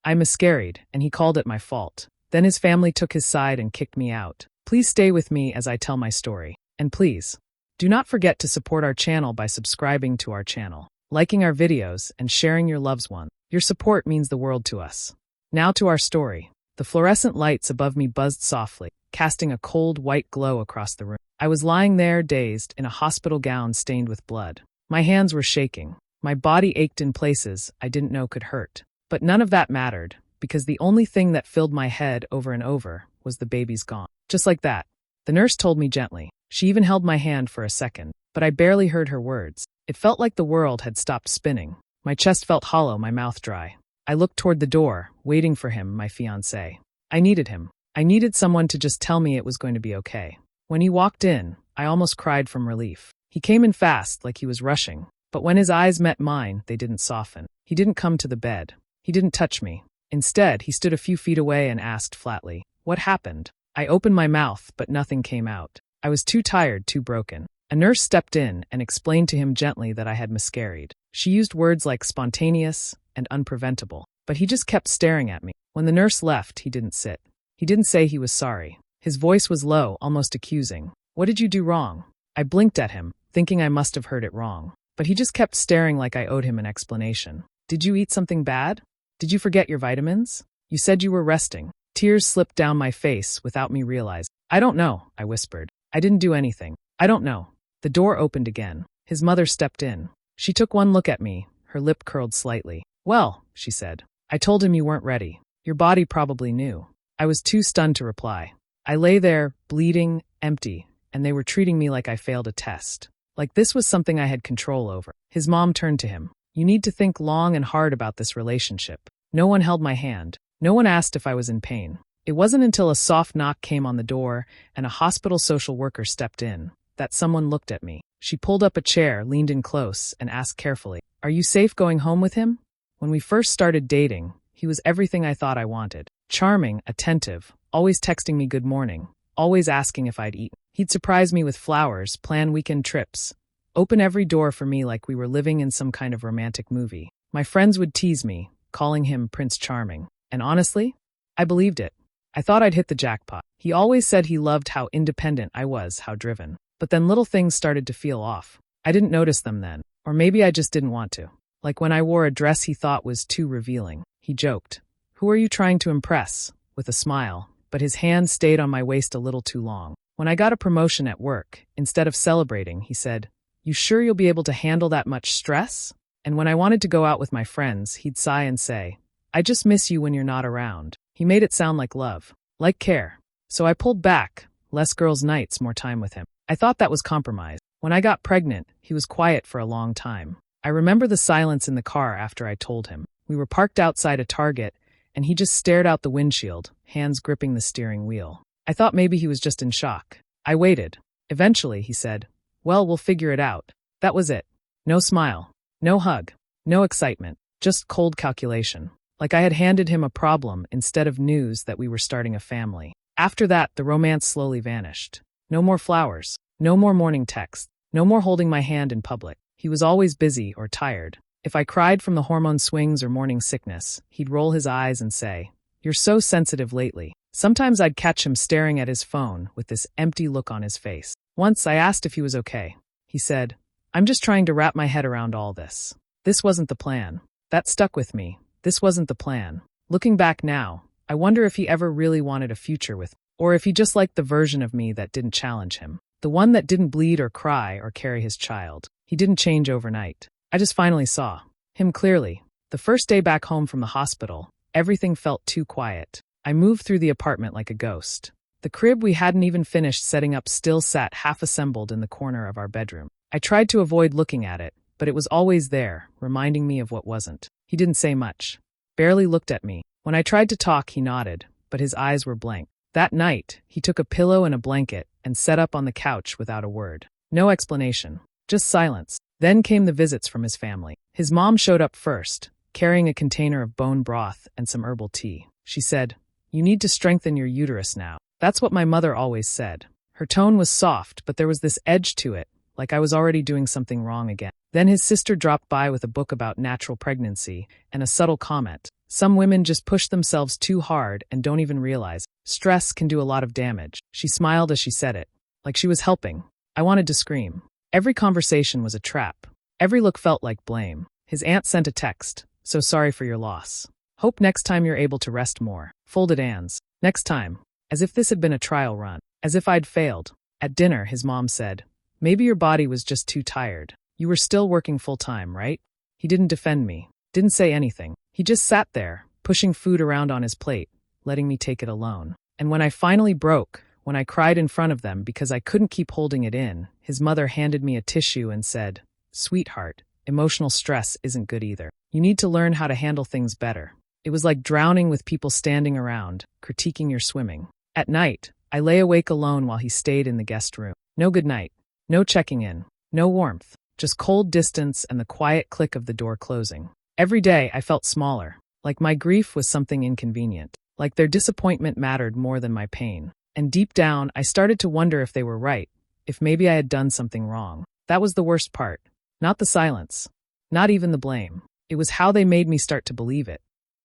I miscarried, and he called it my fault. Then his family took his side and kicked me out. Please stay with me as I tell my story. And please, do not forget to support our channel by subscribing to our channel, liking our videos, and sharing your loved ones. Your support means the world to us. Now to our story. The fluorescent lights above me buzzed softly, casting a cold white glow across the room. I was lying there, dazed, in a hospital gown stained with blood. My hands were shaking. My body ached in places I didn't know could hurt. But none of that mattered, because the only thing that filled my head over and over was the baby's gone. Just like that. The nurse told me gently. She even held my hand for a second, but I barely heard her words. It felt like the world had stopped spinning. My chest felt hollow, my mouth dry. I looked toward the door, waiting for him, my fiancé. I needed him. I needed someone to just tell me it was going to be okay. When he walked in, I almost cried from relief. He came in fast, like he was rushing, but when his eyes met mine, they didn't soften. He didn't come to the bed. He didn't touch me. Instead, he stood a few feet away and asked flatly, "What happened?" I opened my mouth, but nothing came out. I was too tired, too broken. A nurse stepped in and explained to him gently that I had miscarried. She used words like spontaneous and unpreventable, but he just kept staring at me. When the nurse left, he didn't sit. He didn't say he was sorry. His voice was low, almost accusing. "What did you do wrong?" I blinked at him, thinking I must have heard it wrong. But he just kept staring like I owed him an explanation. "Did you eat something bad? Did you forget your vitamins? You said you were resting." Tears slipped down my face without me realizing. "I don't know," I whispered. "I didn't do anything. I don't know." The door opened again. His mother stepped in. She took one look at me, her lip curled slightly. "Well," she said, "I told him you weren't ready. Your body probably knew." I was too stunned to reply. I lay there, bleeding, empty, and they were treating me like I failed a test. Like this was something I had control over. His mom turned to him. "You need to think long and hard about this relationship." No one held my hand. No one asked if I was in pain. It wasn't until a soft knock came on the door and a hospital social worker stepped in that someone looked at me. She pulled up a chair, leaned in close, and asked carefully, "Are you safe going home with him?" When we first started dating, he was everything I thought I wanted. Charming, attentive, always texting me good morning, always asking if I'd eaten. He'd surprise me with flowers, plan weekend trips, open every door for me like we were living in some kind of romantic movie. My friends would tease me, calling him Prince Charming. And honestly, I believed it. I thought I'd hit the jackpot. He always said he loved how independent I was, how driven. But then little things started to feel off. I didn't notice them then. Or maybe I just didn't want to. Like when I wore a dress he thought was too revealing. He joked, "Who are you trying to impress?" with a smile, but his hand stayed on my waist a little too long. When I got a promotion at work, instead of celebrating, he said, "You sure you'll be able to handle that much stress?" And when I wanted to go out with my friends, he'd sigh and say, "I just miss you when you're not around." He made it sound like love, like care. So I pulled back, less girls' nights, more time with him. I thought that was compromise. When I got pregnant, he was quiet for a long time. I remember the silence in the car after I told him. We were parked outside a Target, and he just stared out the windshield, hands gripping the steering wheel. I thought maybe he was just in shock. I waited. Eventually, he said, "Well, we'll figure it out." That was it. No smile, no hug, no excitement, just cold calculation. Like I had handed him a problem instead of news that we were starting a family. After that, the romance slowly vanished. No more flowers, no more morning texts, no more holding my hand in public. He was always busy or tired. If I cried from the hormone swings or morning sickness, he'd roll his eyes and say, "You're so sensitive lately." Sometimes I'd catch him staring at his phone with this empty look on his face. Once I asked if he was okay. He said, "I'm just trying to wrap my head around all this. This wasn't the plan." That stuck with me. This wasn't the plan. Looking back now, I wonder if he ever really wanted a future with me, or if he just liked the version of me that didn't challenge him. The one that didn't bleed or cry or carry his child. He didn't change overnight. I just finally saw him clearly. The first day back home from the hospital, everything felt too quiet. I moved through the apartment like a ghost. The crib we hadn't even finished setting up still sat half-assembled in the corner of our bedroom. I tried to avoid looking at it, but it was always there, reminding me of what wasn't. He didn't say much, barely looked at me. When I tried to talk, he nodded, but his eyes were blank. That night, he took a pillow and a blanket and sat up on the couch without a word. No explanation, just silence. Then came the visits from his family. His mom showed up first, carrying a container of bone broth and some herbal tea. She said, "You need to strengthen your uterus now." That's what my mother always said. Her tone was soft, but there was this edge to it, like I was already doing something wrong again. Then his sister dropped by with a book about natural pregnancy and a subtle comment. Some women just push themselves too hard and don't even realize. Stress can do a lot of damage. She smiled as she said it, like she was helping. I wanted to scream. Every conversation was a trap. Every look felt like blame. His aunt sent a text. So sorry for your loss. Hope next time you're able to rest more. Folded hands. Next time. As if this had been a trial run. As if I'd failed. At dinner, his mom said, maybe your body was just too tired. You were still working full-time, right? He didn't defend me. Didn't say anything. He just sat there, pushing food around on his plate, letting me take it alone. And when I finally broke, when I cried in front of them because I couldn't keep holding it in, his mother handed me a tissue and said, sweetheart, emotional stress isn't good either. You need to learn how to handle things better. It was like drowning with people standing around, critiquing your swimming. At night, I lay awake alone while he stayed in the guest room. No good night. No checking in. No warmth. Just cold distance and the quiet click of the door closing. Every day I felt smaller, like my grief was something inconvenient, like their disappointment mattered more than my pain. And deep down, I started to wonder if they were right, if maybe I had done something wrong. That was the worst part. Not the silence. Not even the blame. It was how they made me start to believe it.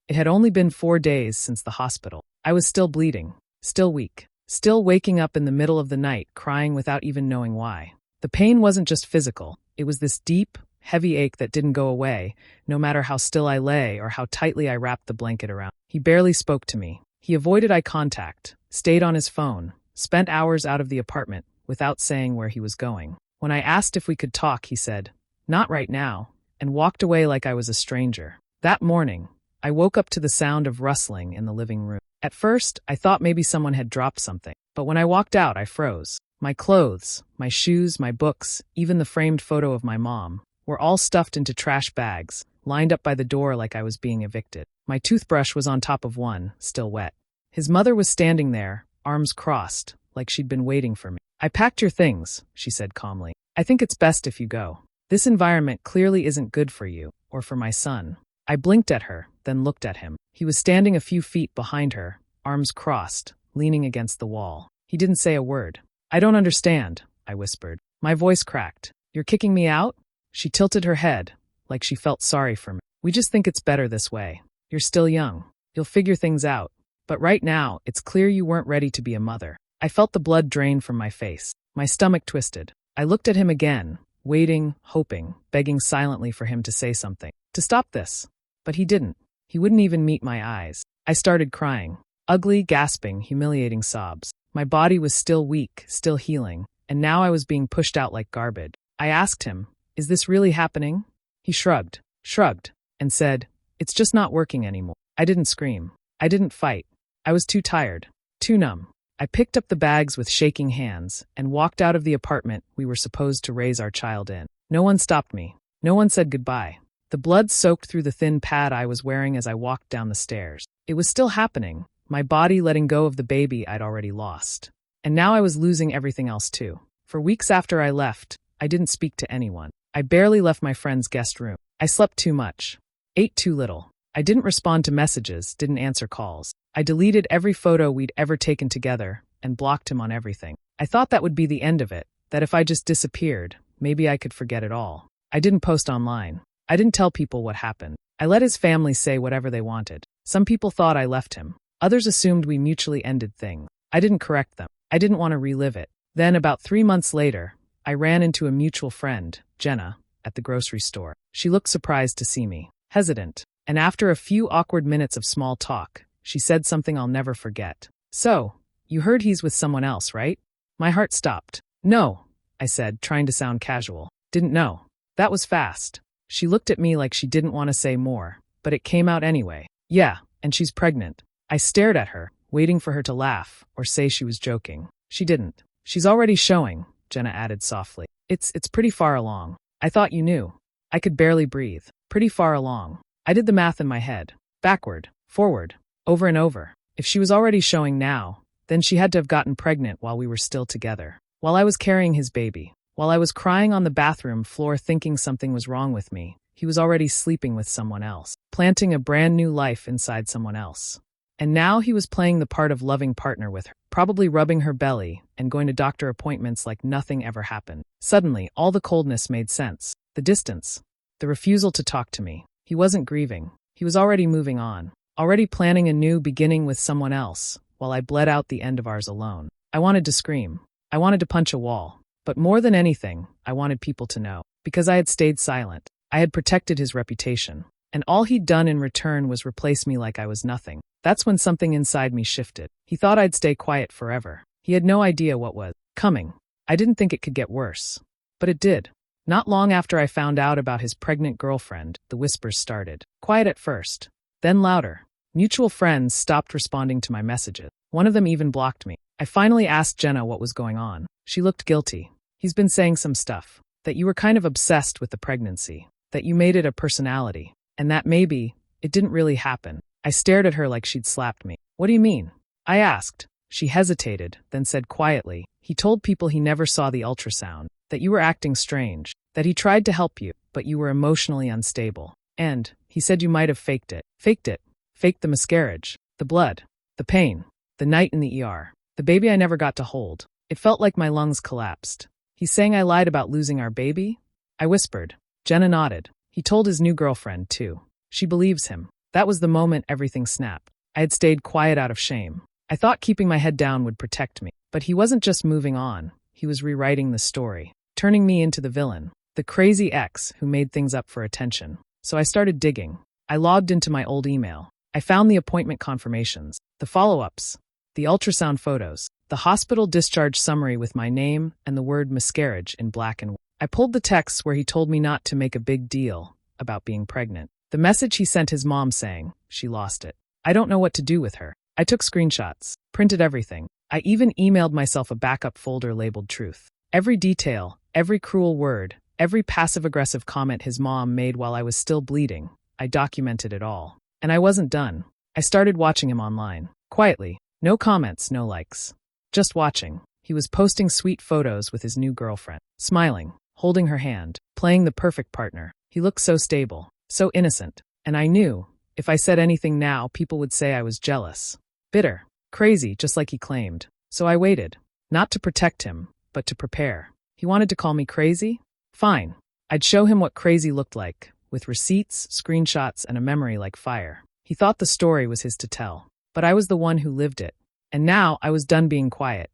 It had only been 4 days since the hospital. I was still bleeding, still weak, still waking up in the middle of the night, crying without even knowing why. The pain wasn't just physical. It was this deep, heavy ache that didn't go away, no matter how still I lay or how tightly I wrapped the blanket around. He barely spoke to me. He avoided eye contact, stayed on his phone, spent hours out of the apartment without saying where he was going. When I asked if we could talk, he said, not right now, and walked away like I was a stranger. That morning, I woke up to the sound of rustling in the living room. At first, I thought maybe someone had dropped something, but when I walked out, I froze. My clothes, my shoes, my books, even the framed photo of my mom, were all stuffed into trash bags, lined up by the door like I was being evicted. My toothbrush was on top of one, still wet. His mother was standing there, arms crossed, like she'd been waiting for me. I packed your things, she said calmly. I think it's best if you go. This environment clearly isn't good for you, or for my son. I blinked at her, then looked at him. He was standing a few feet behind her, arms crossed, leaning against the wall. He didn't say a word. I don't understand, I whispered. My voice cracked. You're kicking me out? She tilted her head, like she felt sorry for me. We just think it's better this way. You're still young. You'll figure things out. But right now, it's clear you weren't ready to be a mother. I felt the blood drain from my face. My stomach twisted. I looked at him again, waiting, hoping, begging silently for him to say something, to stop this. But he didn't. He wouldn't even meet my eyes. I started crying. Ugly, gasping, humiliating sobs. My body was still weak, still healing, and now I was being pushed out like garbage. I asked him, is this really happening? He shrugged, and said, it's just not working anymore. I didn't scream. I didn't fight. I was too tired, too numb. I picked up the bags with shaking hands and walked out of the apartment we were supposed to raise our child in. No one stopped me. No one said goodbye. The blood soaked through the thin pad I was wearing as I walked down the stairs. It was still happening. My body letting go of the baby I'd already lost. And now I was losing everything else too. For weeks after I left, I didn't speak to anyone. I barely left my friend's guest room. I slept too much. Ate too little. I didn't respond to messages, didn't answer calls. I deleted every photo we'd ever taken together and blocked him on everything. I thought that would be the end of it, that if I just disappeared, maybe I could forget it all. I didn't post online. I didn't tell people what happened. I let his family say whatever they wanted. Some people thought I left him. Others assumed we mutually ended things. I didn't correct them. I didn't want to relive it. Then, about 3 months later, I ran into a mutual friend, Jenna, at the grocery store. She looked surprised to see me, hesitant, and after a few awkward minutes of small talk, she said something I'll never forget. So, you heard he's with someone else, right? My heart stopped. No, I said, trying to sound casual. Didn't know. That was fast. She looked at me like she didn't want to say more, but it came out anyway. Yeah, and she's pregnant. I stared at her, waiting for her to laugh or say she was joking. She didn't. She's already showing, Jenna added softly. It's pretty far along. I thought you knew. I could barely breathe. Pretty far along. I did the math in my head. Backward, forward, over and over. If she was already showing now, then she had to have gotten pregnant while we were still together. While I was carrying his baby. While I was crying on the bathroom floor thinking something was wrong with me, he was already sleeping with someone else, planting a brand new life inside someone else. And now he was playing the part of loving partner with her, probably rubbing her belly and going to doctor appointments like nothing ever happened. Suddenly, all the coldness made sense. The distance. The refusal to talk to me. He wasn't grieving. He was already moving on. Already planning a new beginning with someone else, while I bled out the end of ours alone. I wanted to scream. I wanted to punch a wall. But more than anything, I wanted people to know. Because I had stayed silent. I had protected his reputation. And all he'd done in return was replace me like I was nothing. That's when something inside me shifted. He thought I'd stay quiet forever. He had no idea what was coming. I didn't think it could get worse. But it did. Not long after I found out about his pregnant girlfriend, the whispers started. Quiet at first. Then louder. Mutual friends stopped responding to my messages. One of them even blocked me. I finally asked Jenna what was going on. She looked guilty. He's been saying some stuff. That you were kind of obsessed with the pregnancy. That you made it a personality. And that maybe it didn't really happen. I stared at her like she'd slapped me. What do you mean? I asked. She hesitated, then said quietly, he told people he never saw the ultrasound. That you were acting strange. That he tried to help you, but you were emotionally unstable. And he said you might have faked it. Faked it. Faked the miscarriage. The blood. The pain. The night in the ER. The baby I never got to hold. It felt like my lungs collapsed. He's saying I lied about losing our baby? I whispered. Jenna nodded. He told his new girlfriend, too. She believes him. That was the moment everything snapped. I had stayed quiet out of shame. I thought keeping my head down would protect me. But he wasn't just moving on. He was rewriting the story. Turning me into the villain. The crazy ex who made things up for attention. So I started digging. I logged into my old email. I found the appointment confirmations. The follow-ups. The ultrasound photos. The hospital discharge summary with my name and the word miscarriage in black and white. I pulled the texts where he told me not to make a big deal about being pregnant. The message he sent his mom saying she lost it. I don't know what to do with her. I took screenshots, printed everything. I even emailed myself a backup folder labeled truth. Every detail, every cruel word, every passive-aggressive comment his mom made while I was still bleeding, I documented it all. And I wasn't done. I started watching him online. Quietly. No comments, no likes. Just watching. He was posting sweet photos with his new girlfriend. Smiling. Holding her hand. Playing the perfect partner. He looked so stable. So innocent. And I knew, if I said anything now, people would say I was jealous. Bitter. Crazy, just like he claimed. So I waited. Not to protect him, but to prepare. He wanted to call me crazy? Fine. I'd show him what crazy looked like, with receipts, screenshots, and a memory like fire. He thought the story was his to tell. But I was the one who lived it. And now I was done being quiet.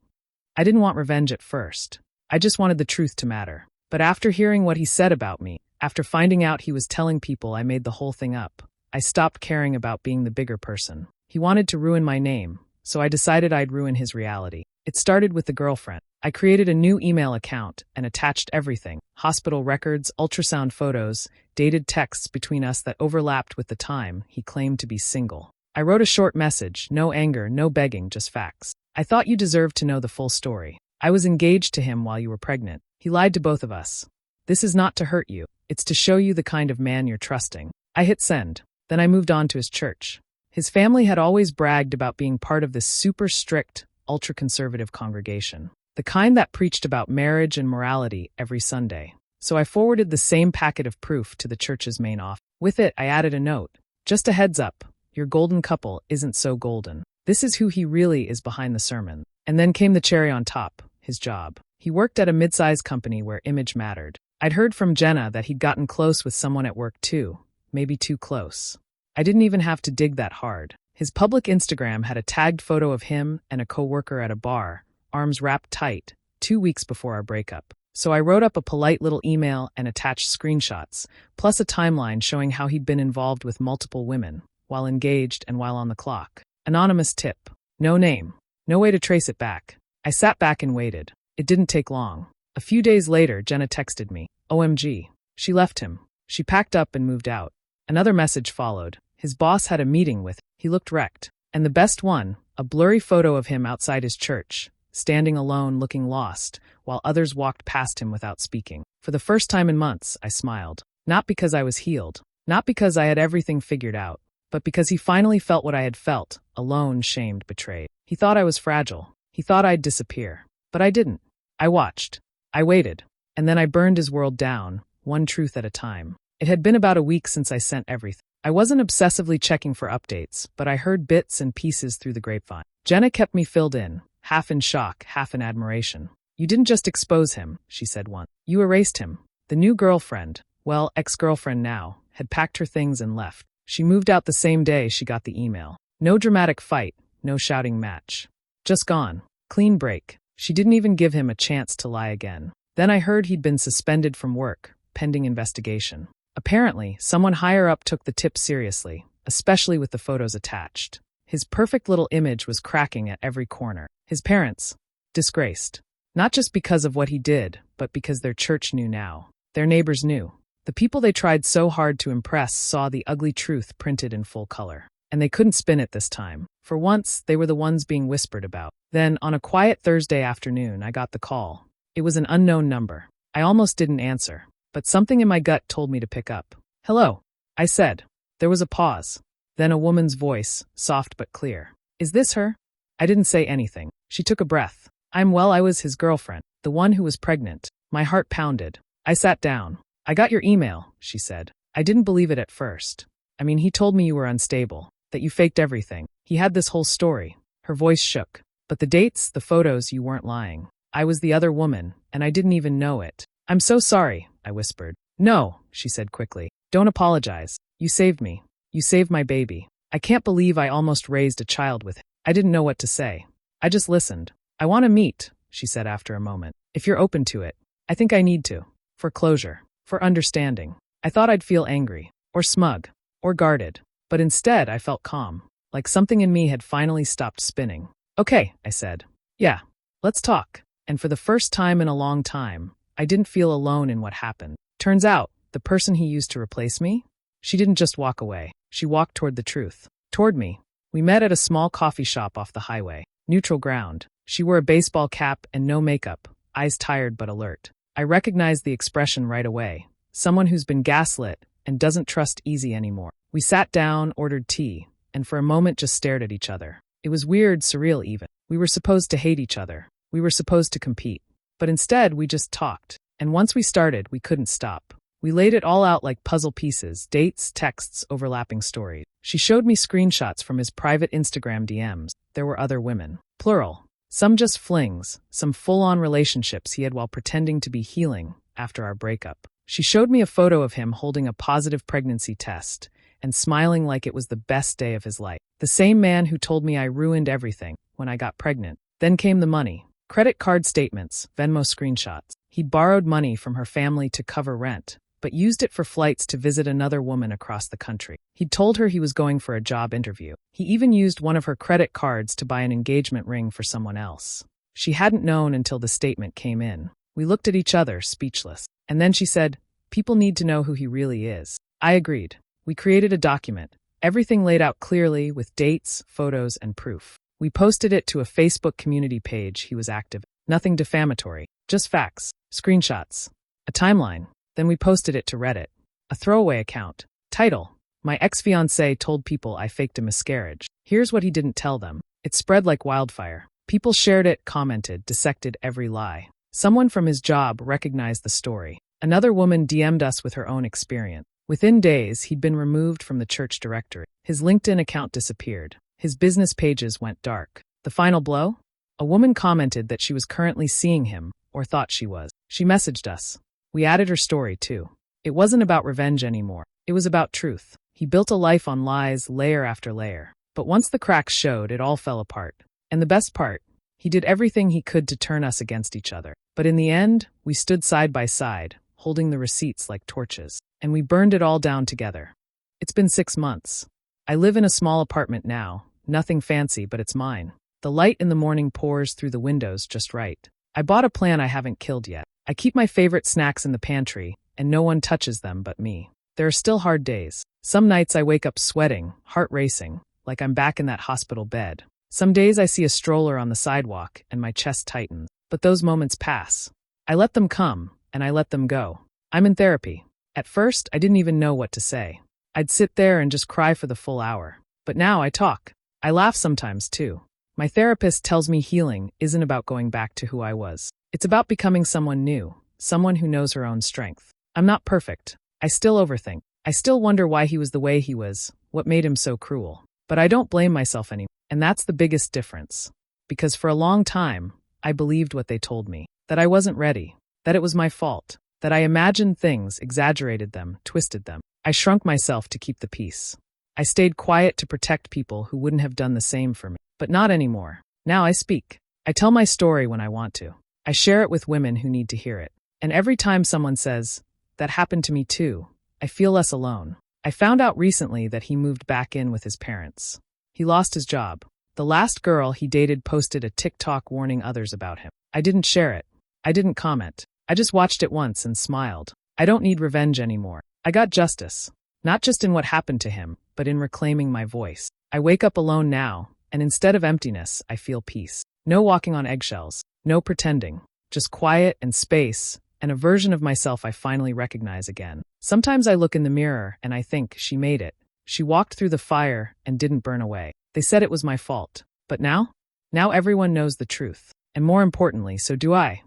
I didn't want revenge at first. I just wanted the truth to matter. But after hearing what he said about me, after finding out he was telling people I made the whole thing up, I stopped caring about being the bigger person. He wanted to ruin my name, so I decided I'd ruin his reality. It started with the girlfriend. I created a new email account and attached everything. Hospital records, ultrasound photos, dated texts between us that overlapped with the time he claimed to be single. I wrote a short message, no anger, no begging, just facts. I thought you deserved to know the full story. I was engaged to him while you were pregnant. He lied to both of us. This is not to hurt you. It's to show you the kind of man you're trusting. I hit send. Then I moved on to his church. His family had always bragged about being part of this super strict, ultra-conservative congregation. The kind that preached about marriage and morality every Sunday. So I forwarded the same packet of proof to the church's main office. With it, I added a note. Just a heads up. Your golden couple isn't so golden. This is who he really is behind the sermon. And then came the cherry on top, his job. He worked at a mid-sized company where image mattered. I'd heard from Jenna that he'd gotten close with someone at work too, maybe too close. I didn't even have to dig that hard. His public Instagram had a tagged photo of him and a coworker at a bar, arms wrapped tight, 2 weeks before our breakup. So I wrote up a polite little email and attached screenshots, plus a timeline showing how he'd been involved with multiple women, while engaged and while on the clock. Anonymous tip. No name. No way to trace it back. I sat back and waited. It didn't take long. A few days later, Jenna texted me. OMG. She left him. She packed up and moved out. Another message followed. His boss had a meeting with him. He looked wrecked. And the best one, a blurry photo of him outside his church, standing alone looking lost, while others walked past him without speaking. For the first time in months, I smiled. Not because I was healed. Not because I had everything figured out. But because he finally felt what I had felt, alone, shamed, betrayed. He thought I was fragile. He thought I'd disappear. But I didn't. I watched. I waited. And then I burned his world down, one truth at a time. It had been about a week since I sent everything. I wasn't obsessively checking for updates, but I heard bits and pieces through the grapevine. Jenna kept me filled in, half in shock, half in admiration. You didn't just expose him, she said once. You erased him. The new girlfriend, well, ex-girlfriend now, had packed her things and left. She moved out the same day she got the email. No dramatic fight, no shouting match. Just gone. Clean break. She didn't even give him a chance to lie again. Then I heard he'd been suspended from work, pending investigation. Apparently, someone higher up took the tip seriously, especially with the photos attached. His perfect little image was cracking at every corner. His parents, disgraced. Not just because of what he did, but because their church knew now. Their neighbors knew. The people they tried so hard to impress saw the ugly truth printed in full color. And they couldn't spin it this time. For once, they were the ones being whispered about. Then, on a quiet Thursday afternoon, I got the call. It was an unknown number. I almost didn't answer, but something in my gut told me to pick up. "Hello," I said. There was a pause. Then a woman's voice, soft but clear. "Is this her?" I didn't say anything. She took a breath. I was his girlfriend, the one who was pregnant. My heart pounded. I sat down. "I got your email," she said. "I didn't believe it at first. He told me you were unstable, that you faked everything. He had this whole story." Her voice shook. "But the dates, the photos, you weren't lying. I was the other woman, and I didn't even know it." "I'm so sorry," I whispered. "No," she said quickly. "Don't apologize. You saved me. You saved my baby. I can't believe I almost raised a child with him." I didn't know what to say. I just listened. "I want to meet," she said after a moment. "If you're open to it. I think I need to. For closure. For understanding." I thought I'd feel angry, or smug, or guarded. But instead, I felt calm, like something in me had finally stopped spinning. "Okay," I said. "Yeah, let's talk." And for the first time in a long time, I didn't feel alone in what happened. Turns out, the person he used to replace me? She didn't just walk away. She walked toward the truth. Toward me. We met at a small coffee shop off the highway. Neutral ground. She wore a baseball cap and no makeup, eyes tired but alert. I recognized the expression right away. Someone who's been gaslit and doesn't trust easy anymore. We sat down, ordered tea, and for a moment just stared at each other. It was weird, surreal even. We were supposed to hate each other. We were supposed to compete. But instead, we just talked. And once we started, we couldn't stop. We laid it all out like puzzle pieces, dates, texts, overlapping stories. She showed me screenshots from his private Instagram DMs. There were other women. Plural. Some just flings, some full-on relationships he had while pretending to be healing after our breakup. She showed me a photo of him holding a positive pregnancy test and smiling like it was the best day of his life. The same man who told me I ruined everything when I got pregnant. Then came the money. Credit card statements, Venmo screenshots. He borrowed money from her family to cover rent, but used it for flights to visit another woman across the country. He'd told her he was going for a job interview. He even used one of her credit cards to buy an engagement ring for someone else. She hadn't known until the statement came in. We looked at each other, speechless. And then she said, "People need to know who he really is." I agreed. We created a document, everything laid out clearly with dates, photos, and proof. We posted it to a Facebook community page he was active in. Nothing defamatory, just facts, screenshots, a timeline. Then we posted it to Reddit, a throwaway account. Title: My ex-fiancé told people I faked a miscarriage. Here's what he didn't tell them. It spread like wildfire. People shared it, commented, dissected every lie. Someone from his job recognized the story. Another woman DM'd us with her own experience. Within days, he'd been removed from the church directory. His LinkedIn account disappeared. His business pages went dark. The final blow? A woman commented that she was currently seeing him, or thought she was. She messaged us. We added her story, too. It wasn't about revenge anymore. It was about truth. He built a life on lies, layer after layer. But once the cracks showed, it all fell apart. And the best part? He did everything he could to turn us against each other. But in the end, we stood side by side, holding the receipts like torches. And we burned it all down together. It's been 6 months. I live in a small apartment now. Nothing fancy, but it's mine. The light in the morning pours through the windows just right. I bought a plant I haven't killed yet. I keep my favorite snacks in the pantry, and no one touches them but me. There are still hard days. Some nights I wake up sweating, heart racing, like I'm back in that hospital bed. Some days I see a stroller on the sidewalk, and my chest tightens. But those moments pass. I let them come, and I let them go. I'm in therapy. At first, I didn't even know what to say. I'd sit there and just cry for the full hour. But now I talk. I laugh sometimes, too. My therapist tells me healing isn't about going back to who I was. It's about becoming someone new, someone who knows her own strength. I'm not perfect. I still overthink. I still wonder why he was the way he was, what made him so cruel. But I don't blame myself anymore. And that's the biggest difference. Because for a long time, I believed what they told me. That I wasn't ready. That it was my fault. that I imagined things, exaggerated them, twisted them. I shrunk myself to keep the peace. I stayed quiet to protect people who wouldn't have done the same for me. But not anymore. Now I speak. I tell my story when I want to. I share it with women who need to hear it. And every time someone says, "That happened to me too," I feel less alone. I found out recently that he moved back in with his parents. He lost his job. The last girl he dated posted a TikTok warning others about him. I didn't share it. I didn't comment. I just watched it once and smiled. I don't need revenge anymore. I got justice. Not just in what happened to him, but in reclaiming my voice. I wake up alone now, and instead of emptiness, I feel peace. No walking on eggshells. No pretending. Just quiet and space, and a version of myself I finally recognize again. Sometimes I look in the mirror and I think, she made it. She walked through the fire and didn't burn away. They said it was my fault. But now? Now everyone knows the truth. And more importantly, so do I.